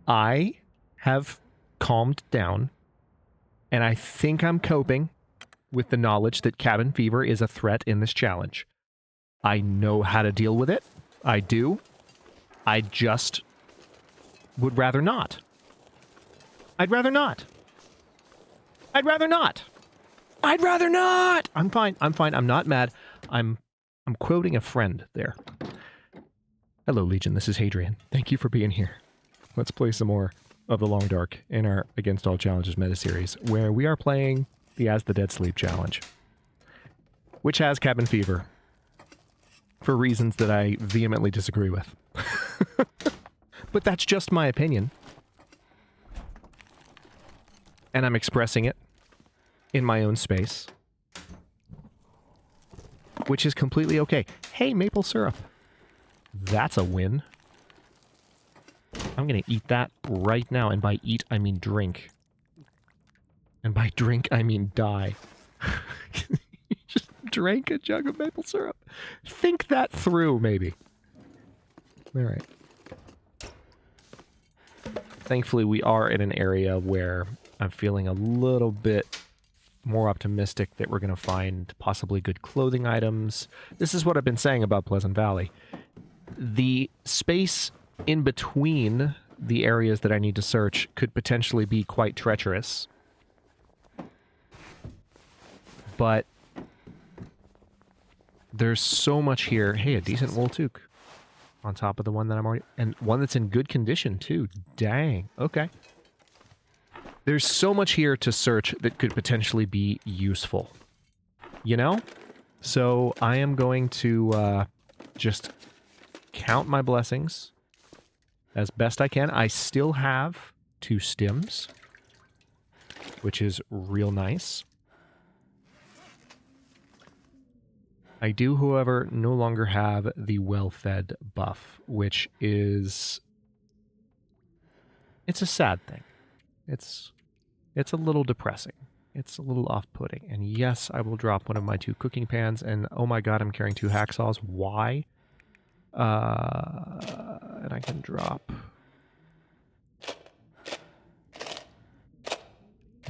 I have calmed down, and I think I'm coping with the knowledge that cabin fever is a threat in this challenge. I know how to deal with it. I do. I just would rather not. I'd rather not. I'd rather not. I'd rather not. I'm fine. I'm fine. I'm not mad. I'm quoting a friend there. Hello, Legion. This is Hadrian. Thank you for being here. Let's play some more of The Long Dark in our Against All Challenges meta series, where we are playing the As the Dead Sleep challenge, which has cabin fever for reasons that I vehemently disagree with. But that's just my opinion. And I'm expressing it in my own space, which is completely okay. Hey, maple syrup. That's a win. I'm going to eat that right now. And by eat, I mean drink. And by drink, I mean die. Just drank a jug of maple syrup. Think that through, maybe. All right. Thankfully, we are in an area where I'm feeling a little bit more optimistic that we're going to find possibly good clothing items. This is what I've been saying about Pleasant Valley. The space in between the areas that I need to search could potentially be quite treacherous. But there's so much here. Hey, a decent wool toque on top of the one that I'm already... And one that's in good condition, too. Dang. Okay. There's so much here to search that could potentially be useful. You know? So I am going to just count my blessings as best I can. I still have 2 stems, which is real nice. I do, however, no longer have the well-fed buff, which is... It's a sad thing. It's a little depressing. It's a little off-putting. And yes, I will drop one of my 2 cooking pans, and oh my god, I'm carrying 2 hacksaws. Why? And I can drop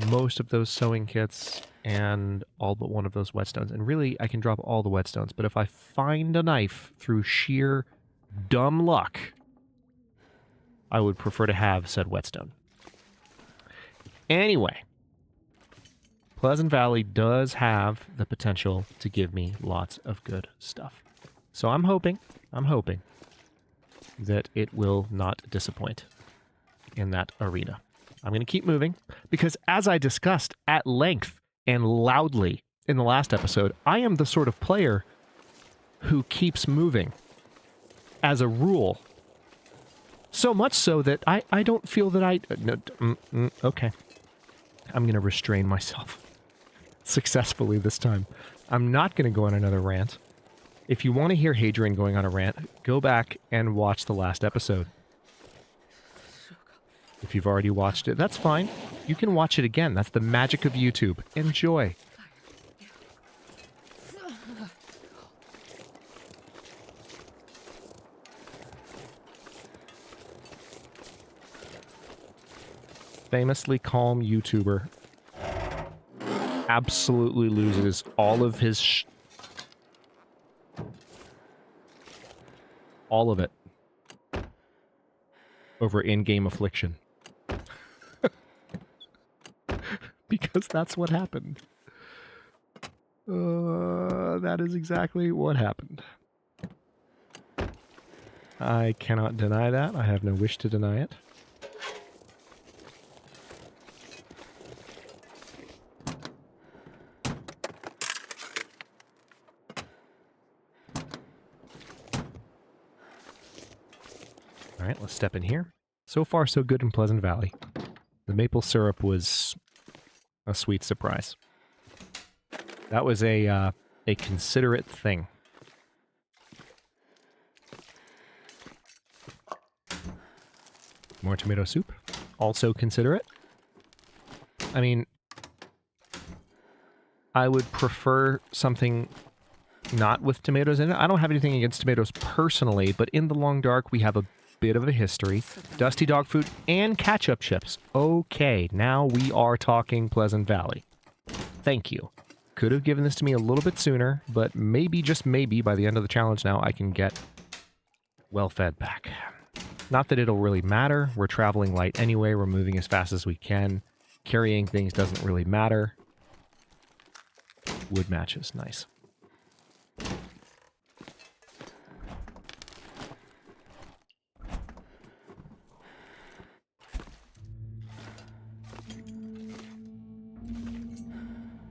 most of those sewing kits and all but one of those whetstones. And really, I can drop all the whetstones, but if I find a knife through sheer dumb luck, I would prefer to have said whetstone. Anyway, Pleasant Valley does have the potential to give me lots of good stuff. So I'm hoping that it will not disappoint in that arena. I'm going to keep moving because, as I discussed at length and loudly in the last episode, I am the sort of player who keeps moving as a rule. So much so that I don't feel that I... okay. I'm going to restrain myself successfully this time. I'm not going to go on another rant. If you want to hear Hadrian going on a rant, go back and watch the last episode. If you've already watched it, that's fine. You can watch it again. That's the magic of YouTube. Enjoy. Famously calm YouTuber absolutely loses all of his all of it over in-game affliction. Because that's what happened. That is exactly what happened. I cannot deny that. I have no wish to deny it. All right, let's step in here. So far, so good in Pleasant Valley. The maple syrup was a sweet surprise. That was a considerate thing. More tomato soup. Also considerate. I mean, I would prefer something not with tomatoes in it. I don't have anything against tomatoes personally, but in the Long Dark, we have a bit of a history. Dusty dog food and ketchup chips. Okay, now we are talking Pleasant Valley. Thank you. Could have given this to me a little bit sooner, but maybe, just maybe, by the end of the challenge now, I can get well-fed back. Not that it'll really matter. We're traveling light anyway. We're moving as fast as we can. Carrying things doesn't really matter. Wood matches. Nice.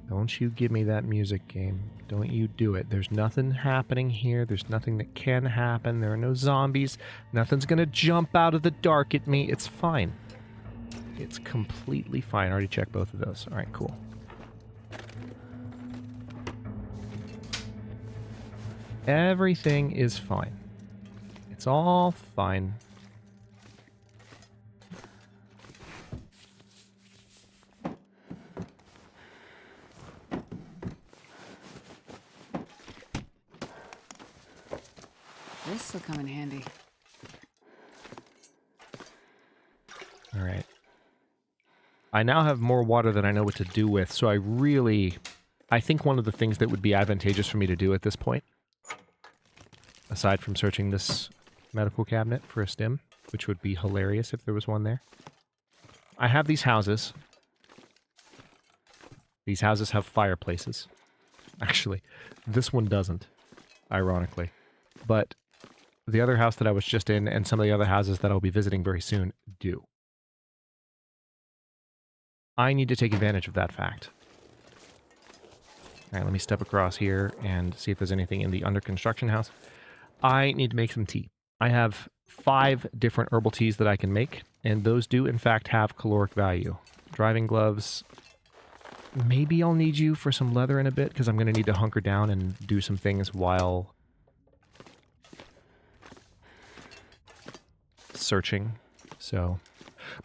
Don't you give me that music game. Don't you do it. There's nothing happening here. There's nothing that can happen. There are no zombies. Nothing's gonna jump out of the dark at me. It's fine. It's completely fine. I already checked both of those. All right, cool. Everything is fine. It's all fine. This will come in handy. All right. I now have more water than I know what to do with, so I think one of the things that would be advantageous for me to do at this point, aside from searching this medical cabinet for a stim, which would be hilarious if there was one there. I have these houses. These houses have fireplaces. Actually, this one doesn't, ironically. But the other house that I was just in and some of the other houses that I'll be visiting very soon do. I need to take advantage of that fact. All right, let me step across here and see if there's anything in the under construction house. I need to make some tea. I have 5 different herbal teas that I can make, and those do, in fact, have caloric value. Driving gloves. Maybe I'll need you for some leather in a bit, because I'm going to need to hunker down and do some things while searching. So,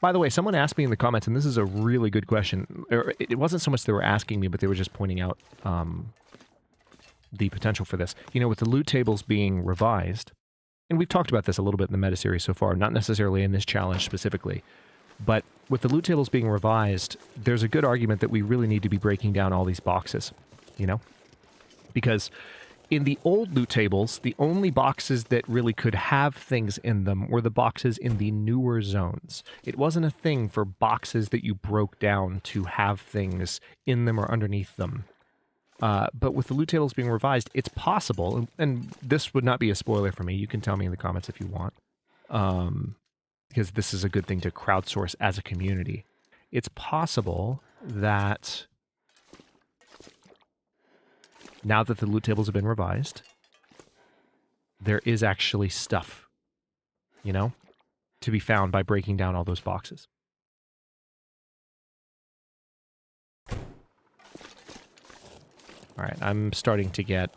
by the way, someone asked me in the comments, and this is a really good question. It wasn't so much they were asking me, but they were just pointing out the potential for this. You know, with the loot tables being revised, and we've talked about this a little bit in the meta series so far, not necessarily in this challenge specifically, but with the loot tables being revised, there's a good argument that we really need to be breaking down all these boxes, you know? Because in the old loot tables, the only boxes that really could have things in them were the boxes in the newer zones. It wasn't a thing for boxes that you broke down to have things in them or underneath them. But with the loot tables being revised, it's possible, and this would not be a spoiler for me. You can tell me in the comments if you want, because this is a good thing to crowdsource as a community. It's possible that now that the loot tables have been revised, there is actually stuff, you know, to be found by breaking down all those boxes. All right, I'm starting to get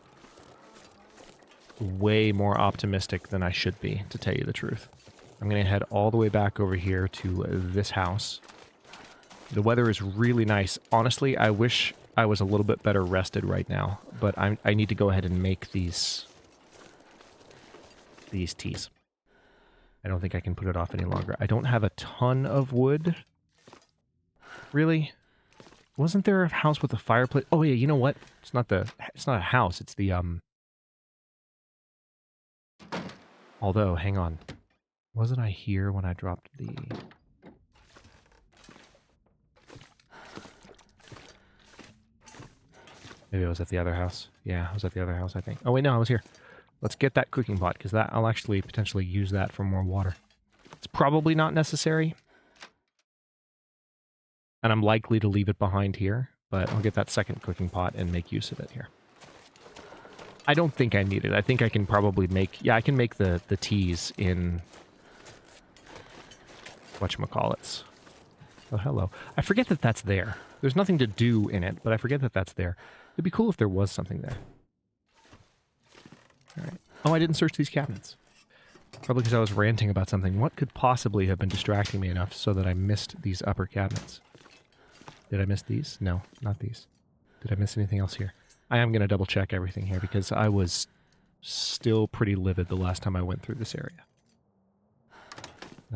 way more optimistic than I should be, to tell you the truth. I'm going to head all the way back over here to this house. The weather is really nice. Honestly, I wish I was a little bit better rested right now, but I need to go ahead and make these teas. I don't think I can put it off any longer. I don't have a ton of wood. Really? Wasn't there a house with a fireplace? Oh yeah, you know what? It's not a house, it's the although, hang on. Wasn't I here when I dropped the Maybe I was at the other house. Yeah, I was at the other house, I think. Oh wait, no, I was here. Let's get that cooking pot, because that I'll actually potentially use that for more water. It's probably not necessary. And I'm likely to leave it behind here, but I'll get that second cooking pot and make use of it here. I don't think I need it. I think I can probably make... Yeah, I can make the teas in... whatchamacallits. Oh, hello. I forget that that's there. There's nothing to do in it, but I forget that that's there. It'd be cool if there was something there. Alright. Oh, I didn't search these cabinets. Probably because I was ranting about something. What could possibly have been distracting me enough so that I missed these upper cabinets? Did I miss these? No, not these. Did I miss anything else here? I am going to double check everything here because I was still pretty livid the last time I went through this area.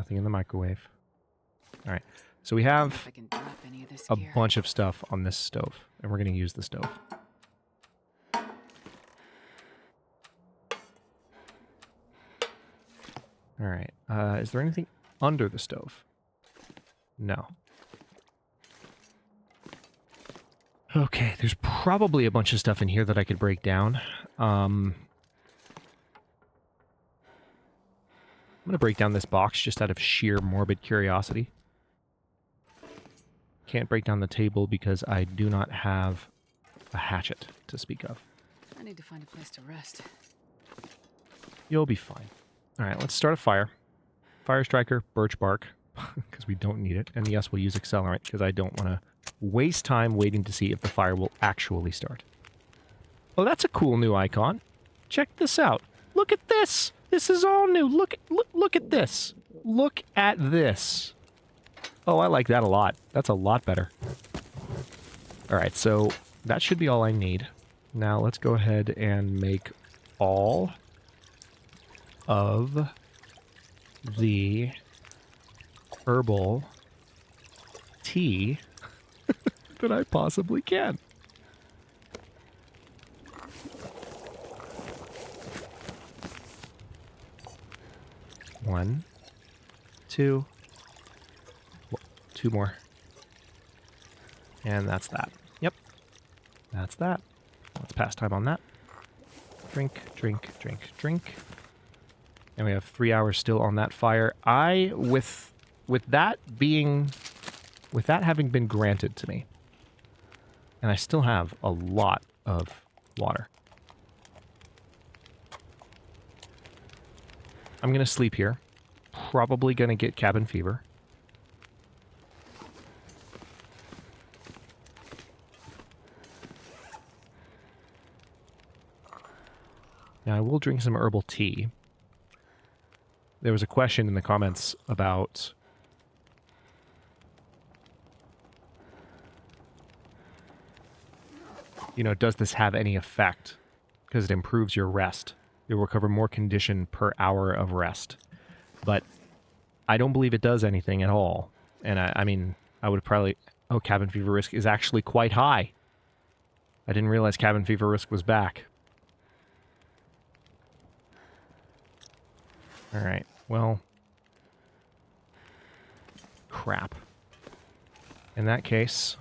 Nothing in the microwave. All right. So we If have I can drop any of this a gear. bunch of stuff on this stove, and we're going to use the stove. All right. Is there anything under the stove? No. Okay, there's probably a bunch of stuff in here that I could break down. I'm going to break down this box just out of sheer morbid curiosity. Can't break down the table because I do not have a hatchet to speak of. I need to find a place to rest. You'll be fine. All right, let's start a fire. Fire striker, birch bark, because we don't need it. And yes, we'll use accelerant because I don't want to waste time waiting to see if the fire will actually start. Oh, that's a cool new icon. Check this out. Look at this. This is all new. Look at this. Look at this. Oh, I like that a lot. That's a lot better. All right, so that should be all I need. Now let's go ahead and make all of the herbal tea that I possibly can. One, two, two more. And that's that. Yep. That's that. Let's pass time on that. Drink, drink, drink, drink. And we have 3 hours still on that fire. With that having been granted to me, and I still have a lot of water. I'm going to sleep here. Probably going to get cabin fever. Now, I will drink some herbal tea. There was a question in the comments about does this have any effect? Because it improves your rest. You'll recover more condition per hour of rest. But I don't believe it does anything at all. And I mean, I would probably... Oh, cabin fever risk is actually quite high. I didn't realize cabin fever risk was back. Alright, well... Crap. In that case,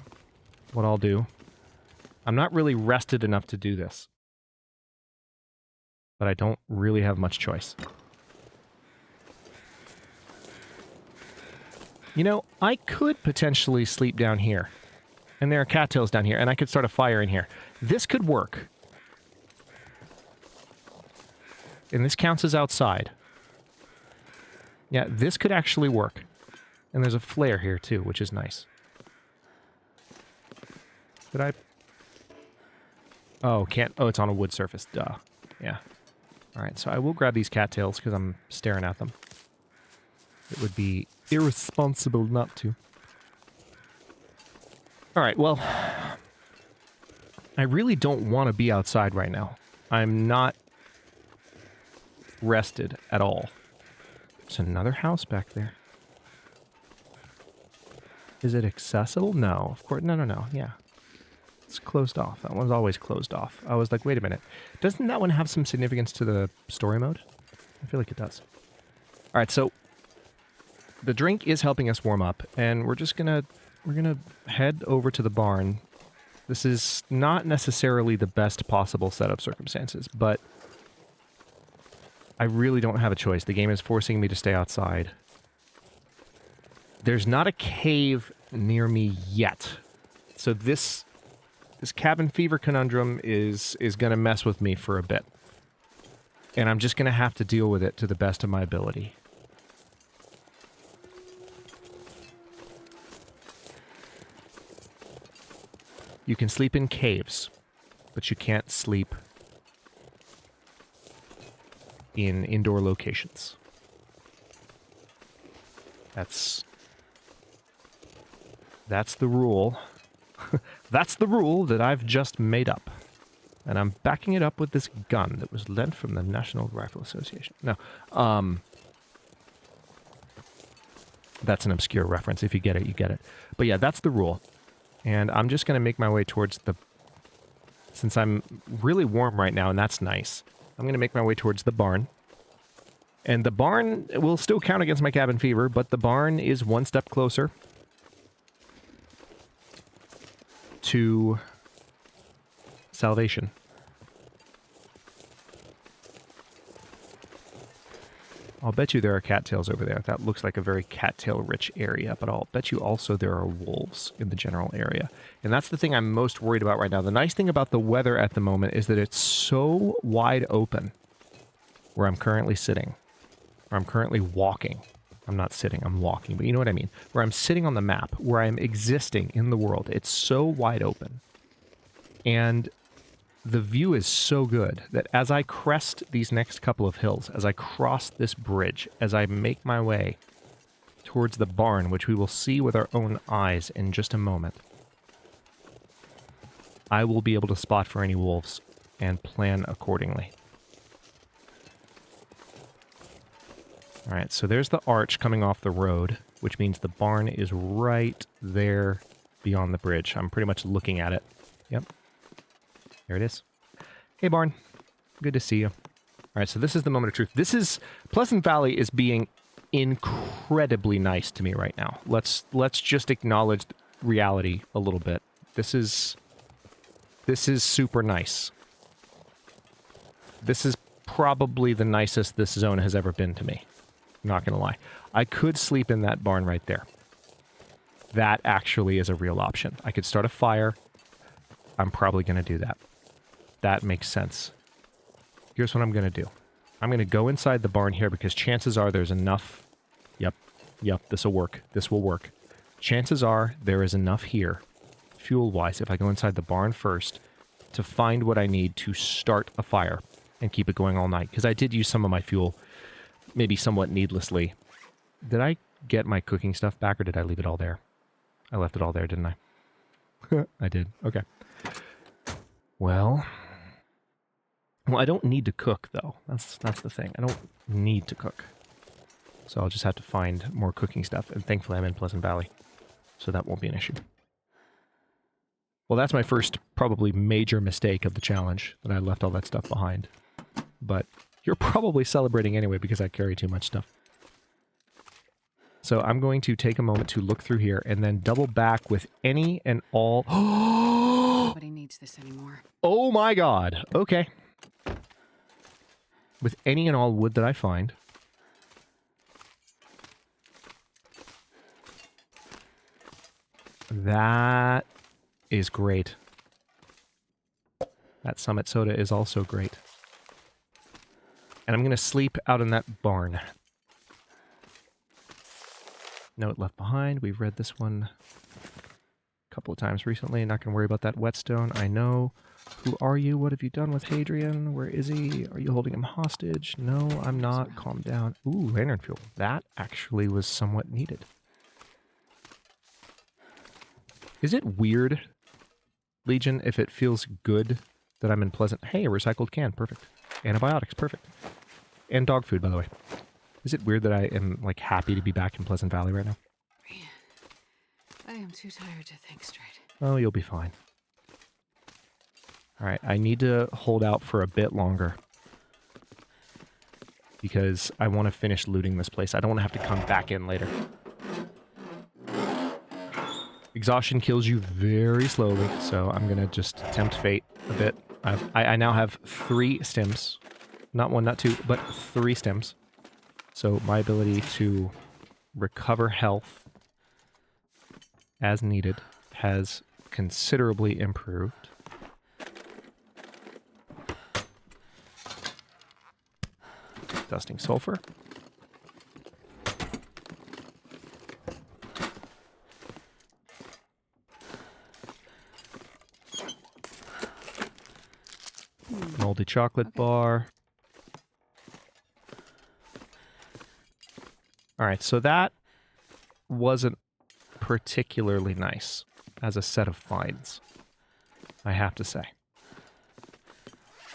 what I'll do... I'm not really rested enough to do this. But I don't really have much choice. You know, I could potentially sleep down here. And there are cattails down here, and I could start a fire in here. This could work. And this counts as outside. Yeah, this could actually work. And there's a flare here, too, which is nice. Could I... Oh, can't... Oh, it's on a wood surface. Duh. Yeah. Alright, so I will grab these cattails because I'm staring at them. It would be irresponsible not to. Alright, well... I really don't want to be outside right now. I'm not rested at all. There's another house back there. Is it accessible? No, of course. No. Yeah. It's closed off. That one's always closed off. I was like, wait a minute. Doesn't that one have some significance to the story mode? I feel like it does. All right, so the drink is helping us warm up, and we're gonna head over to the barn. This is not necessarily the best possible set of circumstances, but I really don't have a choice. The game is forcing me to stay outside. There's not a cave near me yet, so this cabin fever conundrum is going to mess with me for a bit. And I'm just going to have to deal with it to the best of my ability. You can sleep in caves, but you can't sleep in indoor locations. That's the rule. That's the rule that I've just made up. And I'm backing it up with this gun that was lent from the National Rifle Association. No. That's an obscure reference. If you get it, you get it. But yeah, that's the rule. And I'm just going to make my way towards the... Since I'm really warm right now, and that's nice, I'm going to make my way towards the barn. And the barn will still count against my cabin fever, but the barn is one step closer to salvation. I'll bet you there are cattails over there. That looks like a very cattail-rich area, but I'll bet you also there are wolves in the general area. And that's the thing I'm most worried about right now. The nice thing about the weather at the moment is that it's so wide open where I'm currently sitting, where I'm currently walking. I'm not sitting, I'm walking, but you know what I mean. Where I'm sitting on the map, where I'm existing in the world. It's so wide open. And the view is so good that as I crest these next couple of hills, as I cross this bridge, as I make my way towards the barn, which we will see with our own eyes in just a moment, I will be able to spot for any wolves and plan accordingly. Alright, so there's the arch coming off the road, which means the barn is right there beyond the bridge. I'm pretty much looking at it. Yep. There it is. Hey, barn. Good to see you. All right, so this is the moment of truth. This is... Pleasant Valley is being incredibly nice to me right now. Let's just acknowledge reality a little bit. This is super nice. This is probably the nicest this zone has ever been to me. Not gonna lie. I could sleep in that barn right there. That actually is a real option. I could start a fire. I'm probably gonna do that. That makes sense. Here's what I'm going to do. I'm going to go inside the barn here because chances are there's enough... Yep, this will work. This will work. Chances are there is enough here, fuel-wise, if I go inside the barn first, to find what I need to start a fire and keep it going all night. Because I did use some of my fuel, maybe somewhat needlessly. Did I get my cooking stuff back or did I leave it all there? I left it all there, didn't I? I did. Okay. Well, I don't need to cook, though. That's the thing. I don't need to cook. So I'll just have to find more cooking stuff. And thankfully, I'm in Pleasant Valley. So that won't be an issue. Well, that's my first, probably major mistake of the challenge, that I left all that stuff behind. But you're probably celebrating anyway because I carry too much stuff. So I'm going to take a moment to look through here and then double back with any and all... Nobody needs this anymore. Oh my god. Okay. With any and all wood that I find. That is great. That Summit Soda is also great. And I'm going to sleep out in that barn. Note left behind. We've read this one a couple of times recently. Not going to worry about that whetstone. I know. Who are you? What have you done with Hadrian? Where is he? Are you holding him hostage? No, I'm not. Calm down. Ooh, lantern fuel. That actually was somewhat needed. Is it weird, Legion, if it feels good that I'm in Pleasant... Hey, a recycled can. Perfect. Antibiotics. Perfect. And dog food, by the way. Is it weird that I am, like, happy to be back in Pleasant Valley right now? Man, I am too tired to think straight. Oh, you'll be fine. Alright, I need to hold out for a bit longer. Because I want to finish looting this place. I don't want to have to come back in later. Exhaustion kills you very slowly, so I'm going to just tempt fate a bit. I now have 3 stems. Not 1, not 2, but 3 stems. So my ability to recover health as needed has considerably improved. Dusting sulfur. Moldy chocolate bar. Alright, so that wasn't particularly nice as a set of finds, I have to say.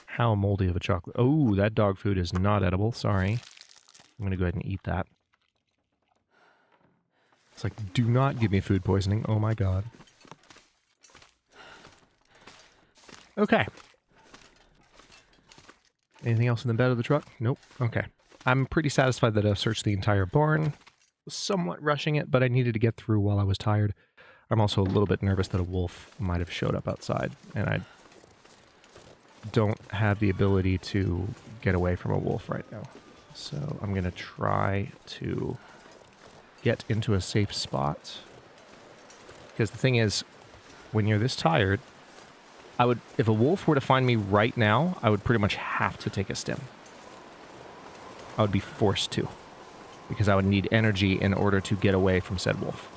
How moldy of a chocolate... Oh, that dog food is not edible, sorry. I'm going to go ahead and eat that. It's like, do not give me food poisoning. Oh my god. Okay. Anything else in the bed of the truck? Nope. Okay. I'm pretty satisfied that I've searched the entire barn. Was somewhat rushing it, but I needed to get through while I was tired. I'm also a little bit nervous that a wolf might have showed up outside, and I don't have the ability to get away from a wolf right now. So I'm going to try to get into a safe spot. Because the thing is, when you're this tired, if a wolf were to find me right now, I would pretty much have to take a stim. I would be forced to, because I would need energy in order to get away from said wolf.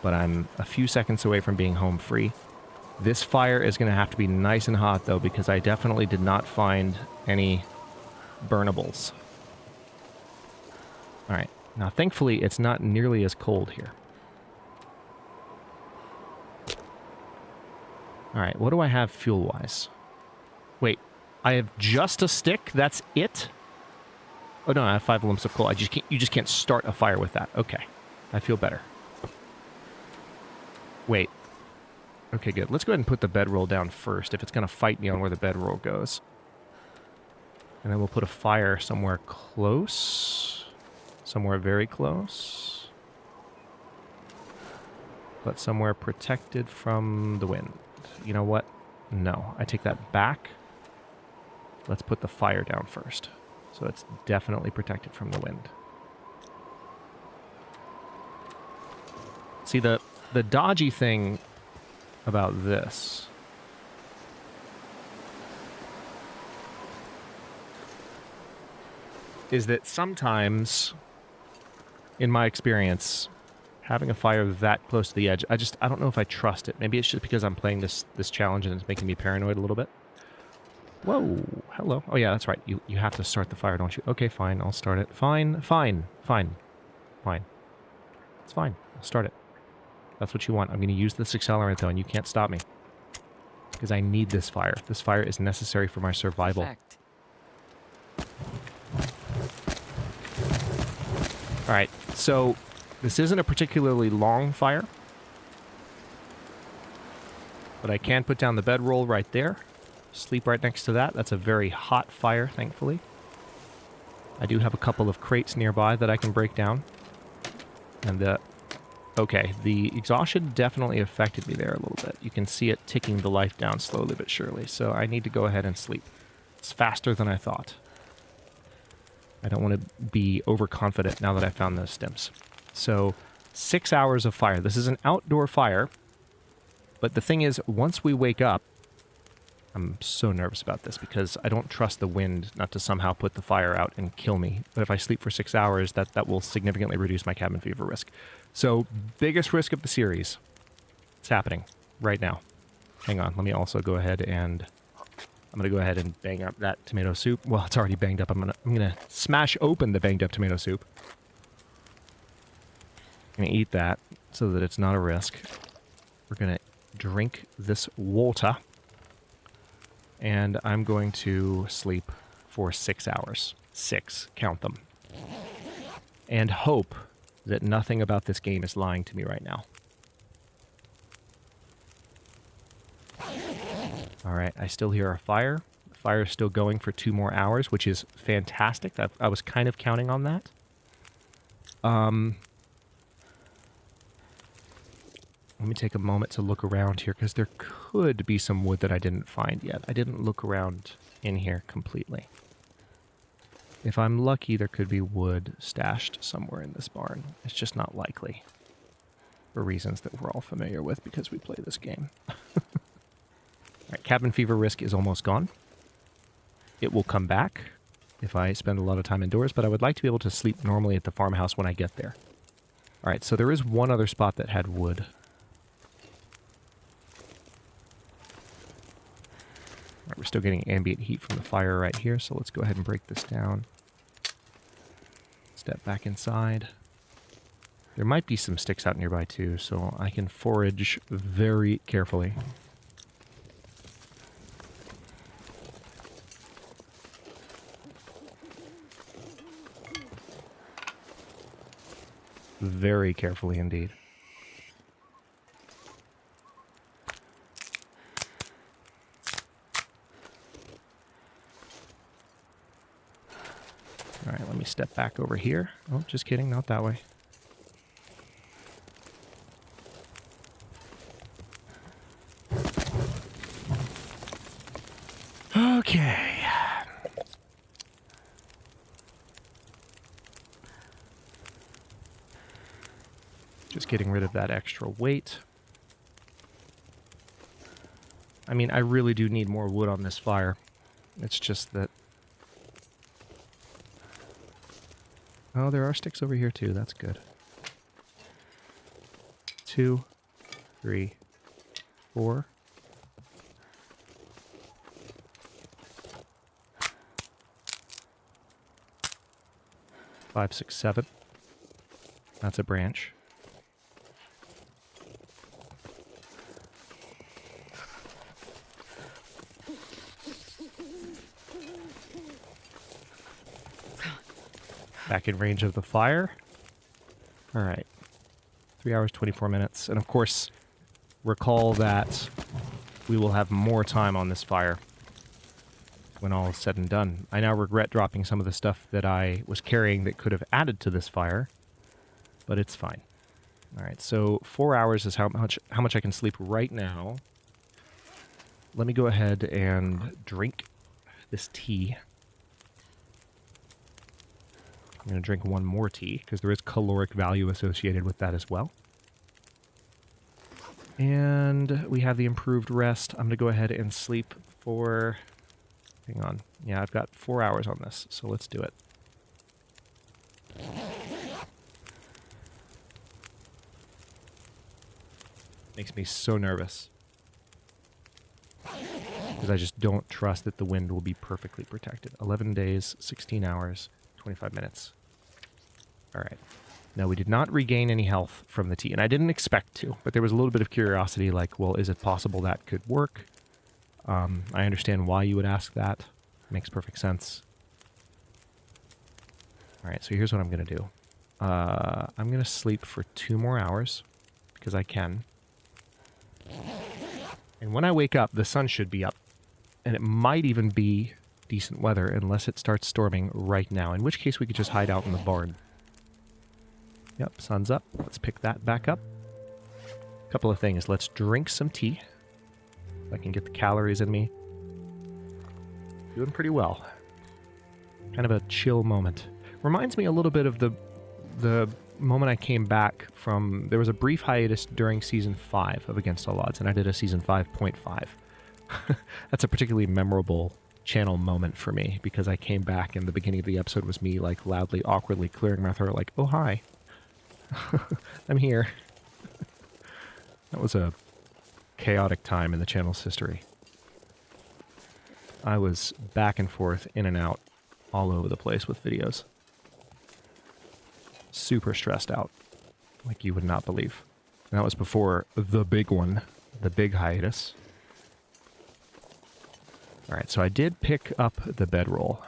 But I'm a few seconds away from being home free. This fire is going to have to be nice and hot, though, because I definitely did not find any burnables. All right. Now, thankfully, it's not nearly as cold here. All right. What do I have fuel-wise? Wait. I have just a stick? That's it? Oh, no. I have 5 lumps of coal. You just can't start a fire with that. Okay. I feel better. Wait. Okay, good. Let's go ahead and put the bedroll down first if it's going to fight me on where the bedroll goes. And then we'll put a fire somewhere close. Somewhere very close. But somewhere protected from the wind. You know what? No, I take that back. Let's put the fire down first. So it's definitely protected from the wind. See, the dodgy thing about this is that sometimes, in my experience, having a fire that close to the edge, I don't know if I trust it. Maybe it's just because I'm playing this challenge and it's making me paranoid a little bit. Whoa, hello. Oh yeah, that's right. You have to start the fire, don't you? Okay, fine, I'll start it. Fine. It's fine. I'll start it. That's what you want. I'm going to use this accelerant, though, and you can't stop me. Because I need this fire. This fire is necessary for my survival. Perfect. Alright, so this isn't a particularly long fire. But I can put down the bedroll right there. Sleep right next to that. That's a very hot fire, thankfully. I do have a couple of crates nearby that I can break down. And okay, the exhaustion definitely affected me there a little bit. You can see it ticking the life down slowly but surely, so I need to go ahead and sleep. It's faster than I thought. I don't want to be overconfident now that I found those stems. So, 6 hours of fire. This is an outdoor fire, but the thing is, once we wake up, I'm so nervous about this because I don't trust the wind not to somehow put the fire out and kill me. But if I sleep for 6 hours, that will significantly reduce my cabin fever risk. So, biggest risk of the series. It's happening right now. Hang on, let me also go ahead and... I'm going to go ahead and bang up that tomato soup. Well, it's already banged up. I'm gonna smash open the banged up tomato soup. I'm going to eat that so that it's not a risk. We're going to drink this water. And I'm going to sleep for 6 hours. 6. Count them. And hope that nothing about this game is lying to me right now. Alright, I still hear a fire. The fire is still going for 2 more hours, which is fantastic. I was kind of counting on that. Let me take a moment to look around here, because there could be some wood that I didn't find yet. I didn't look around in here completely. If I'm lucky, there could be wood stashed somewhere in this barn. It's just not likely. For reasons that we're all familiar with because we play this game. Alright, cabin fever risk is almost gone. It will come back if I spend a lot of time indoors, but I would like to be able to sleep normally at the farmhouse when I get there. Alright, so there is one other spot that had wood. Alright, we're still getting ambient heat from the fire right here, so let's go ahead and break this down. Step back inside. There might be some sticks out nearby too, so I can forage very carefully. Very carefully indeed. step back over here. Oh, just kidding, not that way. Okay. Just getting rid of that extra weight. I mean, I really do need more wood on this fire. It's just that... Oh, there are sticks over here too. That's good. 2, 3, 4. 5, 6, 7. That's a branch. Back in range of the fire. All right. 3 hours, 24 minutes. And of course, recall that we will have more time on this fire when all is said and done. I now regret dropping some of the stuff that I was carrying that could have added to this fire, but it's fine. All right, so 4 hours is how much I can sleep right now. Let me go ahead and drink this tea. I'm going to drink one more tea, because there is caloric value associated with that as well. And we have the improved rest. I'm going to go ahead and sleep for... Hang on. Yeah, I've got 4 hours on this, so let's do it. Makes me so nervous. Because I just don't trust that the wind will be perfectly protected. 11 days, 16 hours... 25 minutes. All right. Now, we did not regain any health from the tea, and I didn't expect to, but there was a little bit of curiosity, like, well, is it possible that could work? I understand why you would ask that. Makes perfect sense. All right, so here's what I'm going to do. I'm going to sleep for 2 more hours, because I can. And when I wake up, the sun should be up, and it might even be decent weather unless it starts storming right now, in which case we could just hide out in the barn. Yep, sun's up. Let's pick that back up. A couple of things. Let's drink some tea. If I can get the calories in me. Doing pretty well. Kind of a chill moment. Reminds me a little bit of the moment I came back from... There was a brief hiatus during Season 5 of Against All Odds, and I did a Season 5.5. That's a particularly memorable channel moment for me, because I came back and the beginning of the episode was me, like, loudly, awkwardly clearing my throat, like, oh, hi. I'm here. That was a chaotic time in the channel's history. I was back and forth, in and out, all over the place with videos. Super stressed out, like you would not believe. And that was before the big one, the big hiatus. Alright, so I did pick up the bedroll.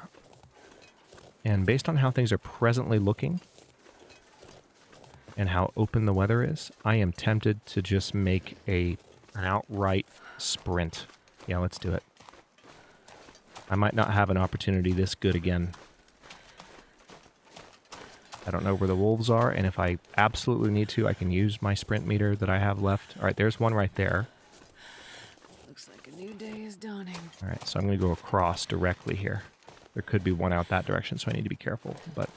And based on how things are presently looking, and how open the weather is, I am tempted to just make an outright sprint. Yeah, let's do it. I might not have an opportunity this good again. I don't know where the wolves are, and if I absolutely need to, I can use my sprint meter that I have left. Alright, there's one right there. Looks like a new day is dawning. Alright, so I'm going to go across directly here. There could be one out that direction, so I need to be careful, but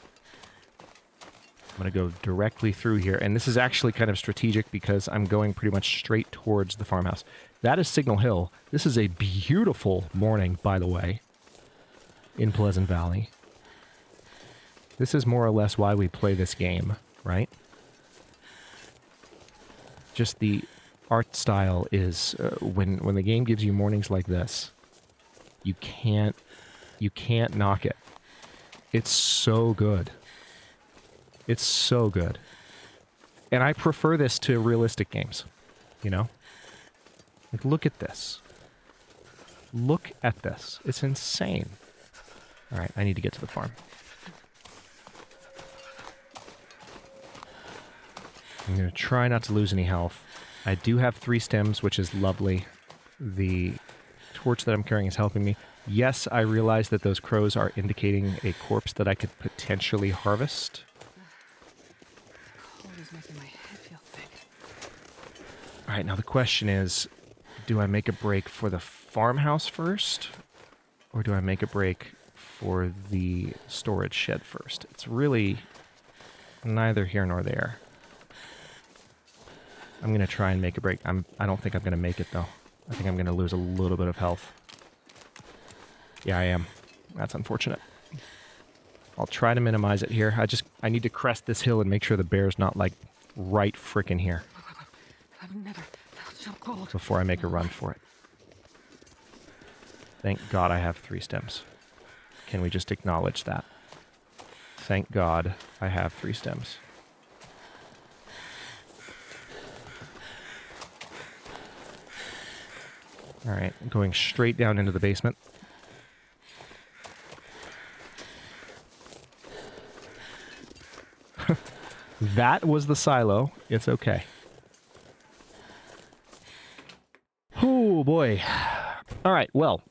I'm going to go directly through here. And this is actually kind of strategic because I'm going pretty much straight towards the farmhouse. That is Signal Hill. This is a beautiful morning, by the way, in Pleasant Valley. This is more or less why we play this game, right? Just the art style is, when the game gives you mornings like this, you can't knock it. It's so good. It's so good. And I prefer this to realistic games, you know? Like, look at this. Look at this. It's insane. Alright, I need to get to the farm. I'm going to try not to lose any health. I do have 3 stems, which is lovely. The torch that I'm carrying is helping me. Yes, I realize that those crows are indicating a corpse that I could potentially harvest. The cold is making my head feel thick. All right, now the question is, do I make a break for the farmhouse first? Or do I make a break for the storage shed first? It's really neither here nor there. I'm going to try and make a break. I don't think I'm going to make it, though. I think I'm going to lose a little bit of health. Yeah, I am. That's unfortunate. I'll try to minimize it here. I need to crest this hill and make sure the bear's not, like, right frickin' here I've never felt so cold. before I make a run for it. Thank God I have 3 stems. Can we just acknowledge that? Thank God I have 3 stems. Alright, going straight down into the basement. That was the silo. It's okay. Oh boy. Alright, well,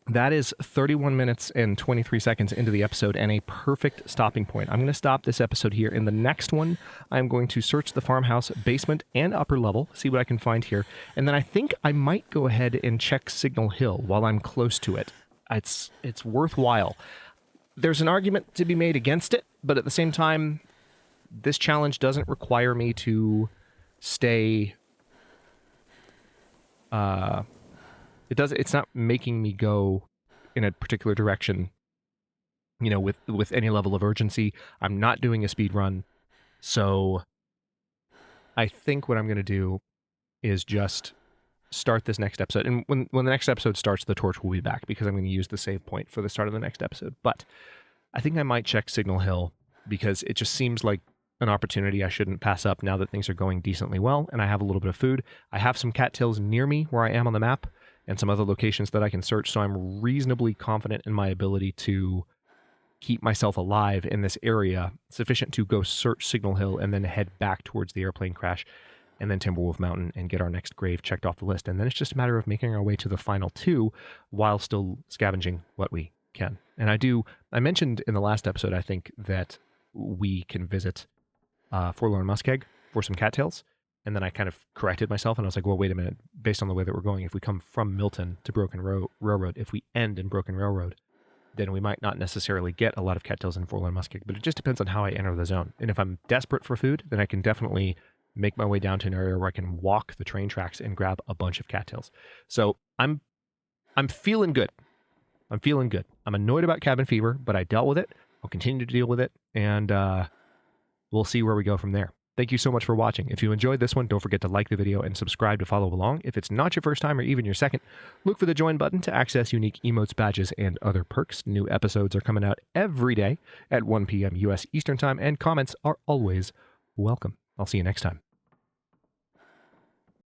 that is 31 minutes and 23 seconds into the episode and a perfect stopping point. I'm going to stop this episode here. In the next one, I'm going to search the farmhouse basement and upper level, see what I can find here. And then I think I might go ahead and check Signal Hill while I'm close to it. It's worthwhile. There's an argument to be made against it, but at the same time, this challenge doesn't require me to stay... It's not making me go in a particular direction, you know, with any level of urgency. I'm not doing a speed run. So I think what I'm going to do is just start this next episode. And when the next episode starts, the torch will be back because I'm going to use the save point for the start of the next episode. But I think I might check Signal Hill because it just seems like an opportunity I shouldn't pass up now that things are going decently well and I have a little bit of food. I have some cattails near me where I am on the map and some other locations that I can search, so I'm reasonably confident in my ability to keep myself alive in this area, sufficient to go search Signal Hill and then head back towards the airplane crash and then Timberwolf Mountain and get our next grave checked off the list. And then it's just a matter of making our way to the final 2 while still scavenging what we can. And I mentioned in the last episode, I think, that we can visit Forlorn Muskeg for some cattails. And then I kind of corrected myself and I was like, well, wait a minute. Based on the way that we're going, if we come from Milton to Broken Railroad, if we end in Broken Railroad, then we might not necessarily get a lot of cattails in Forlorn Muskeg. But it just depends on how I enter the zone. And if I'm desperate for food, then I can definitely make my way down to an area where I can walk the train tracks and grab a bunch of cattails. So I'm feeling good. I'm feeling good. I'm annoyed about cabin fever, but I dealt with it. I'll continue to deal with it. And we'll see where we go from there. Thank you so much for watching. If you enjoyed this one, don't forget to like the video and subscribe to follow along. If it's not your first time or even your second, look for the join button to access unique emotes, badges, and other perks. New episodes are coming out every day at 1 p.m. U.S. Eastern Time, and comments are always welcome. I'll see you next time.